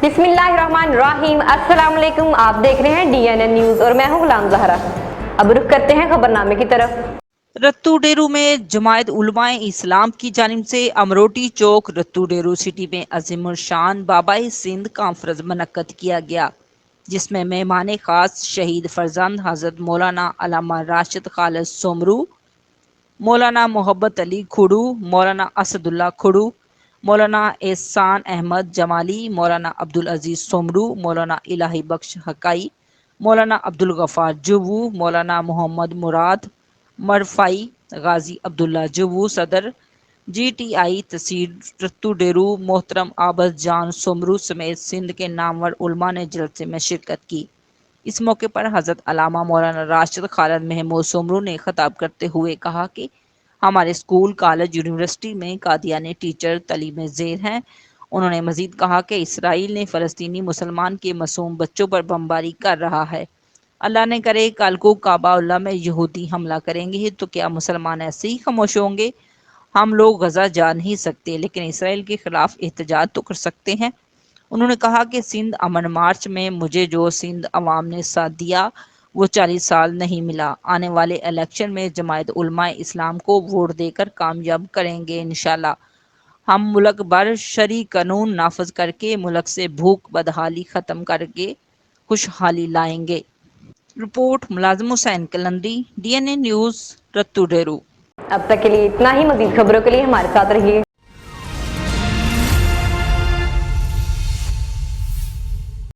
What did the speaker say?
बिस्मिल्लाहिर्रहमानिर्रहीम। अस्सलाम वालेकुम। आप देख रहे हैं DNN न्यूज़ और मैं हूं गुलाम ज़हरा। अब रुख करते हैं खबरनामे की तरफ। रत्तू डेरू में जमायत उलमाए इस्लाम की जानिब से अमरोटी चौक रत्तू डेरू सिटी में अजीमुल शान बाबाई सिंध कॉन्फ्रेंस मुनक्कद किया गया, जिसमें मेहमान खास शहीद फरजंद हजरत मौलाना अल्लामा राशिद खालिद सोमरू, मौलाना मोहब्बत अली खुड़ू, मौलाना असदुल्ला खुड़ू, मौलाना एहसान अहमद जमाली, मौलाना अब्दुल अजीज सोमरू, मौलाना इलाही बख्श हकाई, मौलाना अब्दुल गफ़ार जुबू, मौलाना मोहम्मद मुराद मरफाई, गाजी अब्दुल्ला जुबू सदर GTI तहसील रत्तू डेरू, मोहतरम आबद जान सोमरू समेत सिंध के नामवर उलमा ने जलसे में शिरकत की। इस मौके पर हज़रत अल्लामा मौलाना राशिद खालिद महमूद सोमरू ने खिताब करते हुए कहा कि हमारे स्कूल, कॉलेज, यूनिवर्सिटी में कादियानी टीचर तालीम ज़ेर हैं। उन्होंने मजीद कहा कि इसराइल ने फ़लस्तीनी मुसलमान के मासूम बच्चों पर बमबारी कर रहा है। अल्लाह ने करे कल को काबा में यहूदी हमला करेंगे तो क्या मुसलमान ऐसे ही खामोश होंगे? हम लोग गजा जा नहीं सकते, लेकिन इसराइल के खिलाफ एहतजाज तो कर सकते हैं। उन्होंने कहा कि सिंध अमन मार्च में मुझे जो सिंध अवाम ने साथ दिया वो 40 साल नहीं मिला। आने वाले इलेक्शन में जमायत उलमाए इस्लाम को वोट देकर कामयाब करेंगे इंशाल्लाह। हम मुल्क भर शरी कानून नाफज करके मुल्क से भूख बदहाली ख़त्म करके खुशहाली लाएंगे। रिपोर्ट मुलाजिम हुसैन कलंदी, DNA न्यूज़ रत्तू डेरू। अब तक के लिए इतना ही। मजीद खबरों के लिए हमारे साथ रहिए।